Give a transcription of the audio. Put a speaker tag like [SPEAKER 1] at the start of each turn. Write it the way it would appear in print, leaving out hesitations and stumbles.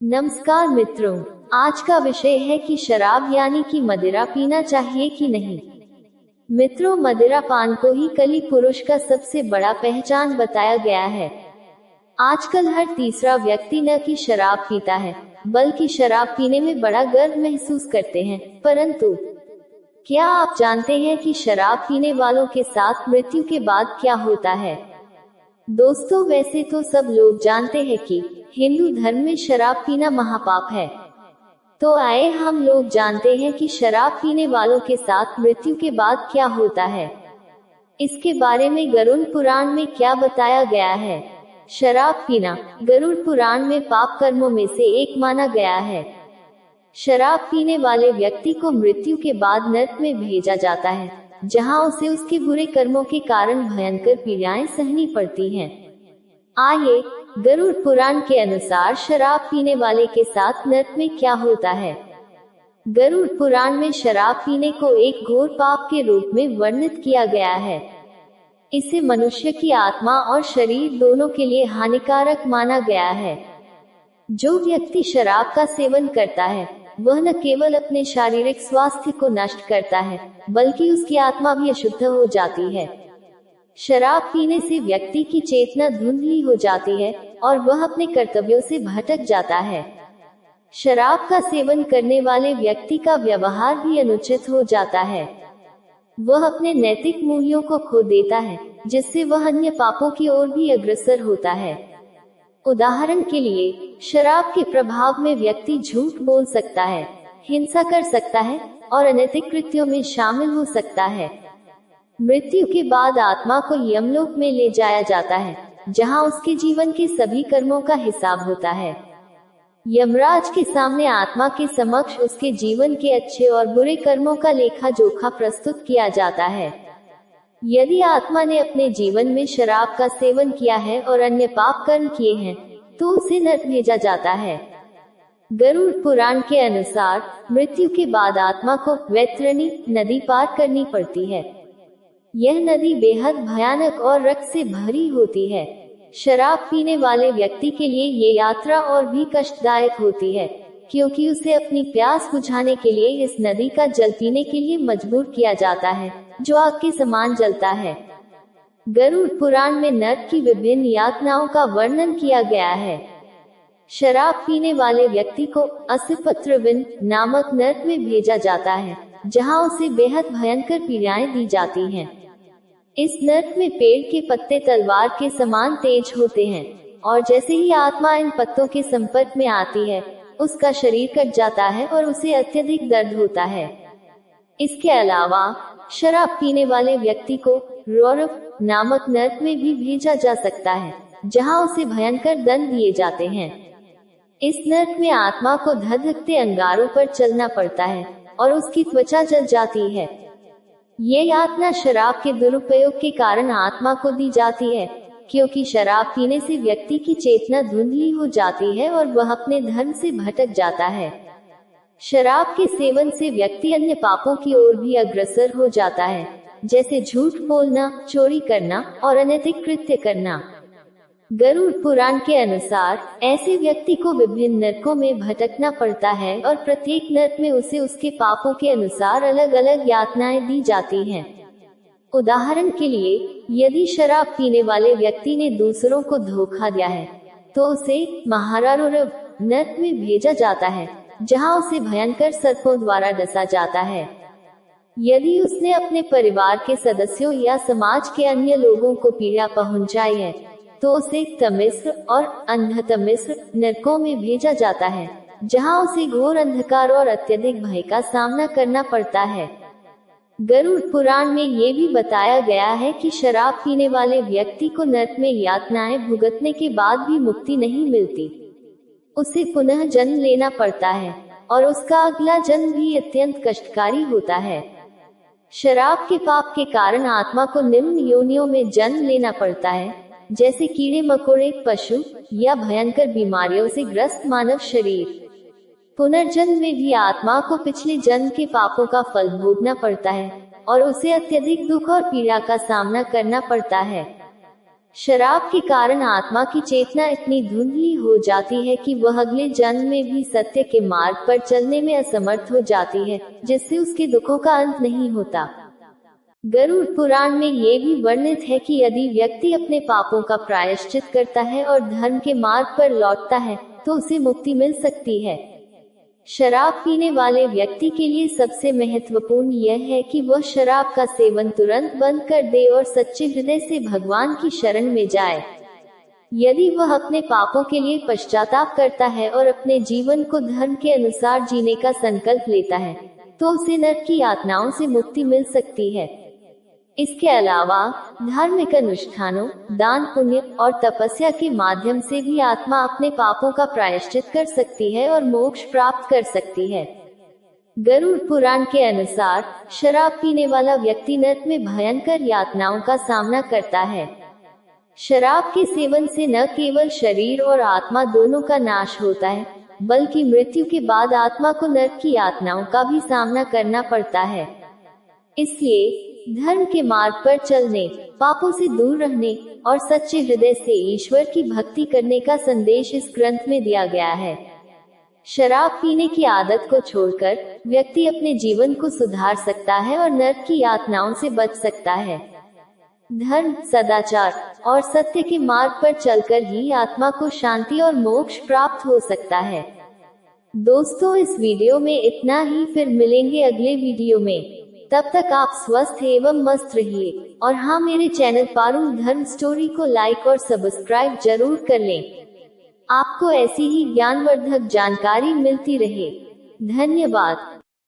[SPEAKER 1] नमस्कार मित्रों, आज का विषय है कि शराब यानी कि मदिरा पीना चाहिए कि नहीं। मित्रों, मदिरा पान को ही कली पुरुष का सबसे बड़ा पहचान बताया गया है। आजकल हर तीसरा व्यक्ति न कि शराब पीता है, बल्कि शराब पीने में बड़ा गर्व महसूस करते हैं। परंतु क्या आप जानते हैं कि शराब पीने वालों के साथ मृत्यु के बाद क्या होता है? दोस्तों, वैसे तो सब लोग जानते हैं कि हिंदू धर्म में शराब पीना महापाप है। तो आए हम लोग जानते हैं कि शराब पीने वालों के साथ मृत्यु के बाद क्या होता है। इसके बारे में गरुड़ पुराण में क्या बताया गया है। शराब पीना गरुड़ पुराण में पाप कर्मों में से एक माना गया है। शराब पीने वाले व्यक्ति को मृत्यु के बाद नरक में भेजा जाता है, जहां उसे उसके बुरे कर्मों के कारण भयंकर पीड़ाएं सहनी पड़ती हैं। आइए, गरुड़ पुराण के अनुसार शराब पीने वाले के साथ नरक में क्या होता है। गरुड़ पुराण में शराब पीने को एक घोर पाप के रूप में वर्णित किया गया है। इसे मनुष्य की आत्मा और शरीर दोनों के लिए हानिकारक माना गया है। जो व्यक्ति शराब का सेवन करता है, वह न केवल अपने शारीरिक स्वास्थ्य को नष्ट करता है, बल्कि उसकी आत्मा भी अशुद्ध हो जाती है। शराब पीने से व्यक्ति की चेतना धुंधली हो जाती है और वह अपने कर्तव्यों से भटक जाता है। शराब का सेवन करने वाले व्यक्ति का व्यवहार भी अनुचित हो जाता है। वह अपने नैतिक मूल्यों को खो देता है, जिससे वह अन्य पापों की ओर भी अग्रसर होता है। उदाहरण के लिए, शराब के प्रभाव में व्यक्ति झूठ बोल सकता है, हिंसा कर सकता है और अनैतिक कृत्यों में शामिल हो सकता है। मृत्यु के बाद आत्मा को यमलोक में ले जाया जाता है, जहां उसके जीवन के सभी कर्मों का हिसाब होता है। यमराज के सामने आत्मा के समक्ष उसके जीवन के अच्छे और बुरे कर्मों का लेखा जोखा प्रस्तुत किया जाता है। यदि आत्मा ने अपने जीवन में शराब का सेवन किया है और अन्य पाप कर्म किए हैं, तो उसे नरक भेजा जाता है। गरुड़ पुराण के अनुसार मृत्यु के बाद आत्मा को वैतरणी नदी पार करनी पड़ती है। यह नदी बेहद भयानक और रक्त से भरी होती है। शराब पीने वाले व्यक्ति के लिए ये यात्रा और भी कष्टदायक होती है, क्योंकि उसे अपनी प्यास बुझाने के लिए इस नदी का जल पीने के लिए मजबूर किया जाता है, जो आग के समान जलता है। गरुड़ पुराण में नरक की विभिन्न यातनाओं का वर्णन किया गया है। शराब पीने वाले व्यक्ति को असिपत्रविन नामक नरक में भेजा जाता है, जहां उसे बेहद भयंकर पीड़ाएं दी जाती हैं। इस नरक में पेड़ के पत्ते तलवार के समान तेज होते हैं, और जैसे ही आत्मा इन पत्तों के संपर्क में आती है, उसका शरीर कट जाता है और उसे अत्यधिक दर्द होता है। इसके अलावा शराब पीने वाले व्यक्ति को रौरव नामक नरक में भी भेजा जा सकता है, जहां उसे भयंकर दंड दिए जाते हैं। इस नरक में आत्मा को धधकते अंगारों पर चलना पड़ता है और उसकी त्वचा जल जाती है। ये यातना शराब के दुरुपयोग के कारण आत्मा को दी जाती है, क्योंकि शराब पीने से व्यक्ति की चेतना धुंधली हो जाती है और वह अपने धर्म से भटक जाता है। शराब के सेवन से व्यक्ति अन्य पापों की ओर भी अग्रसर हो जाता है, जैसे झूठ बोलना, चोरी करना और अनैतिक कृत्य करना। गरुड़ पुराण के अनुसार ऐसे व्यक्ति को विभिन्न नरकों में भटकना पड़ता है और प्रत्येक नरक में उसे उसके पापों के अनुसार अलग अलग यातनाएं दी जाती हैं। उदाहरण के लिए, यदि शराब पीने वाले व्यक्ति ने दूसरों को धोखा दिया है, तो उसे महारारोरव नरक में भेजा जाता है, जहां उसे भयंकर सर्पों द्वारा डसा जाता है। यदि उसने अपने परिवार के सदस्यों या समाज के अन्य लोगों को पीड़ा पहुंचाई है, तो उसे तमिस्र और अंधतमिस्र नरकों में भेजा जाता है, जहां उसे घोर अंधकार और अत्यधिक भय का सामना करना पड़ता है। गरुड़ पुराण में ये भी बताया गया है कि शराब पीने वाले व्यक्ति को नरक में यातनाएं भुगतने के बाद भी मुक्ति नहीं मिलती। उसे पुनः जन्म लेना पड़ता है और उसका अगला जन्म भी अत्यंत कष्टकारी होता है। शराब के पाप के कारण आत्मा को निम्न योनियों में जन्म लेना पड़ता है, जैसे कीड़े मकोड़े, पशु या भयंकर बीमारियों से ग्रस्त मानव शरीर। पुनर्जन्म में भी आत्मा को पिछले जन्म के पापों का फल भोगना पड़ता है और उसे अत्यधिक दुख और पीड़ा का सामना करना पड़ता है। शराब के कारण आत्मा की चेतना इतनी धुंधली हो जाती है कि वह अगले जन्म में भी सत्य के मार्ग पर चलने में असमर्थ हो जाती है, जिससे उसके दुखों का अंत नहीं होता। गरुड़ पुराण में ये भी वर्णित है कि यदि व्यक्ति अपने पापों का प्रायश्चित करता है और धर्म के मार्ग पर लौटता है, तो उसे मुक्ति मिल सकती है। शराब पीने वाले व्यक्ति के लिए सबसे महत्वपूर्ण यह है कि वह शराब का सेवन तुरंत बंद कर दे और सच्चे हृदय से भगवान की शरण में जाए। यदि वह अपने पापों के लिए पश्चाताप करता है और अपने जीवन को धर्म के अनुसार जीने का संकल्प लेता है, तो उसे नरक की यातनाओं से मुक्ति मिल सकती है। इसके अलावा धार्मिक अनुष्ठानों, दान पुण्य और तपस्या के माध्यम से भी आत्मा अपने पापों का प्रायश्चित कर सकती है और मोक्ष प्राप्त कर सकती है। गरुड़ पुराण के अनुसार शराब पीने वाला व्यक्ति नरक में भयंकर यातनाओं का सामना करता है। शराब के सेवन से न केवल शरीर और आत्मा दोनों का नाश होता है, बल्कि मृत्यु के बाद आत्मा को नरक की यातनाओं का भी सामना करना पड़ता है। इसलिए धर्म के मार्ग पर चलने, पापों से दूर रहने और सच्चे हृदय से ईश्वर की भक्ति करने का संदेश इस ग्रंथ में दिया गया है। शराब पीने की आदत को छोड़कर व्यक्ति अपने जीवन को सुधार सकता है और नरक की यातनाओं से बच सकता है। धर्म, सदाचार और सत्य के मार्ग पर चलकर ही आत्मा को शांति और मोक्ष प्राप्त हो सकता है। दोस्तों, इस वीडियो में इतना ही। फिर मिलेंगे अगले वीडियो में। तब तक आप स्वस्थ एवं मस्त रहिए। और हाँ, मेरे चैनल पारुल धर्म स्टोरी को लाइक और सब्सक्राइब जरूर कर लें। आपको ऐसी ही ज्ञानवर्धक जानकारी मिलती रहे। धन्यवाद।